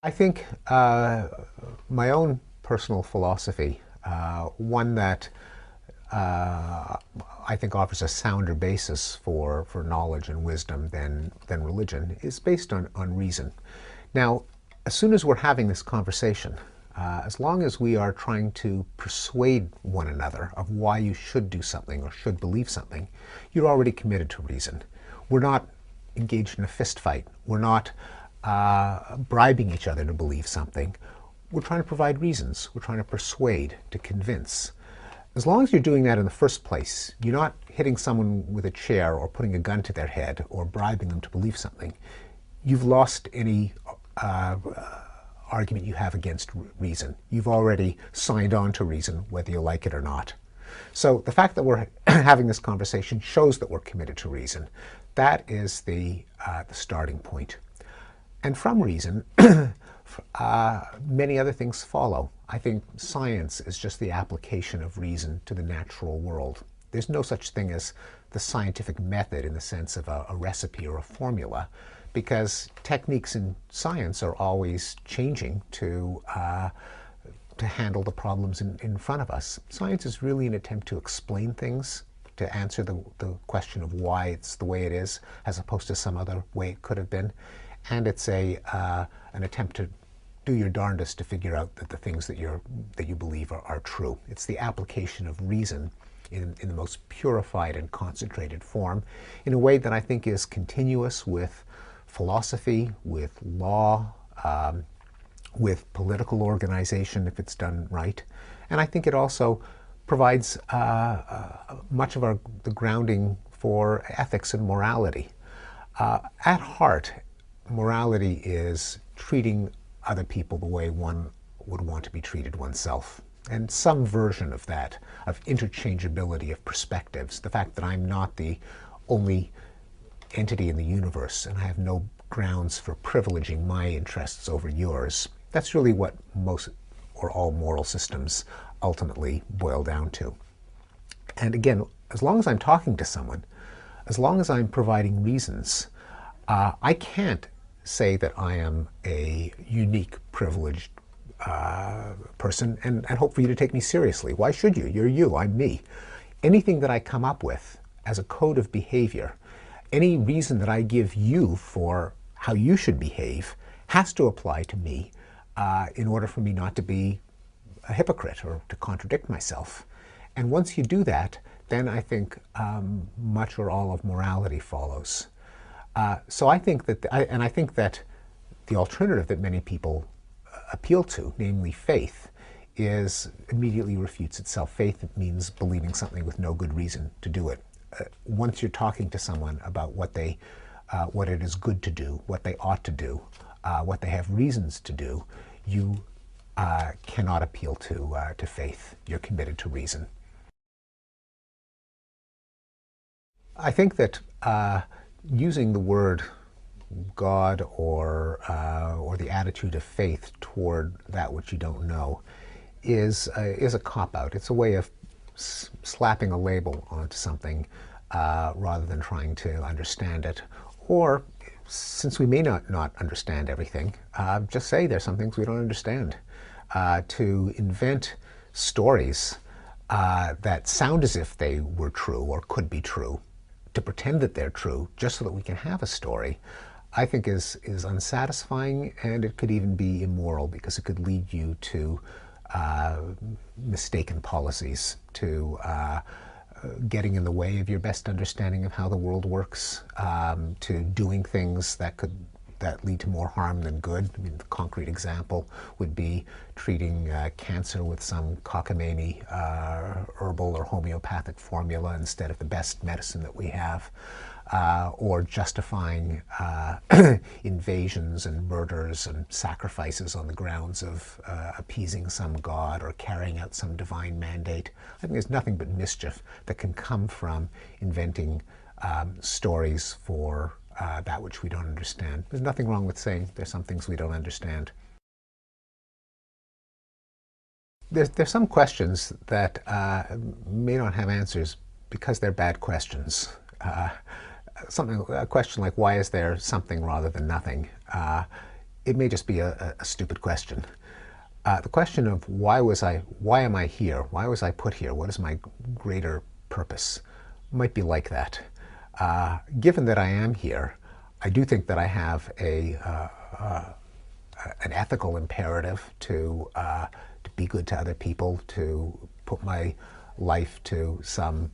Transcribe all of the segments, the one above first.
I think my own personal philosophy, one that I think offers a sounder basis for knowledge and wisdom than religion, is based on reason. Now, as soon as we're having this conversation, as long as we are trying to persuade one another of why you should do something or should believe something, you're already committed to reason. We're not engaged in a fist fight. We're not bribing each other to believe something. We're trying to provide reasons. We're trying to persuade, to convince. As long as you're doing that in the first place, you're not hitting someone with a chair or putting a gun to their head or bribing them to believe something, you've lost any argument you have against reason. You've already signed on to reason, whether you like it or not. So the fact that we're having this conversation shows that we're committed to reason. That is the starting point. And from reason, many other things follow. I think science is just the application of reason to the natural world. There's no such thing as the scientific method in the sense of a recipe or a formula, because techniques in science are always changing to handle the problems in front of us. Science is really an attempt to explain things, to answer the question of why it's the way it is, as opposed to some other way it could have been. And it's an attempt to do your darndest to figure out that the things that you believe are true. It's the application of reason in the most purified and concentrated form, in a way that I think is continuous with philosophy, with law, with political organization, if it's done right. And I think it also provides much of the grounding for ethics and morality. At heart, morality is treating other people the way one would want to be treated oneself. And some version of that, of interchangeability of perspectives, the fact that I'm not the only entity in the universe and I have no grounds for privileging my interests over yours. That's really what most or all moral systems ultimately boil down to. And again, as long as I'm talking to someone, as long as I'm providing reasons, I can't say that I am a unique, privileged person and hope for you to take me seriously. Why should you? You're you, I'm me. Anything that I come up with as a code of behavior, any reason that I give you for how you should behave, has to apply to me in order for me not to be a hypocrite or to contradict myself. And once you do that, then I think much or all of morality follows. So I think that, I think that the alternative that many people appeal to, namely faith, immediately refutes itself. Faith means believing something with no good reason to do it. Once you're talking to someone about what it is good to do, what they ought to do, what they have reasons to do, you cannot appeal to faith. You're committed to reason. I think that using the word God or the attitude of faith toward that which you don't know is a cop-out. It's a way of slapping a label onto something rather than trying to understand it. Or, since we may not understand everything, just say there's some things we don't understand. To invent stories that sound as if they were true or could be true, to pretend that they're true just so that we can have a story, I think is unsatisfying, and it could even be immoral, because it could lead you to mistaken policies, to getting in the way of your best understanding of how the world works, to doing things that lead to more harm than good. I mean, the concrete example would be treating cancer with some cockamamie herbal or homeopathic formula instead of the best medicine that we have, or justifying invasions and murders and sacrifices on the grounds of appeasing some god or carrying out some divine mandate. I think there's nothing but mischief that can come from inventing stories for that which we don't understand. There's nothing wrong with saying there's some things we don't understand. There's some questions that may not have answers because they're bad questions. A question like, why is there something rather than nothing, it may just be a stupid question. The question of why am I here? Why was I put here? What is my greater purpose? Might be like that. Given that I am here, I do think that I have an ethical imperative to be good to other people, to put my life to some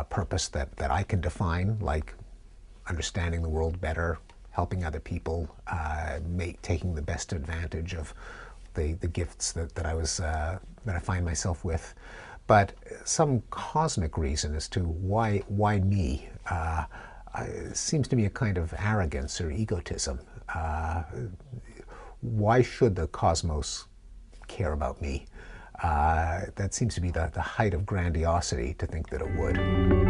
purpose that I can define, like understanding the world better, helping other people, taking the best advantage of the gifts that I find myself with. But some cosmic reason as to why me seems to me a kind of arrogance or egotism. Why should the cosmos care about me? That seems to be the height of grandiosity to think that it would.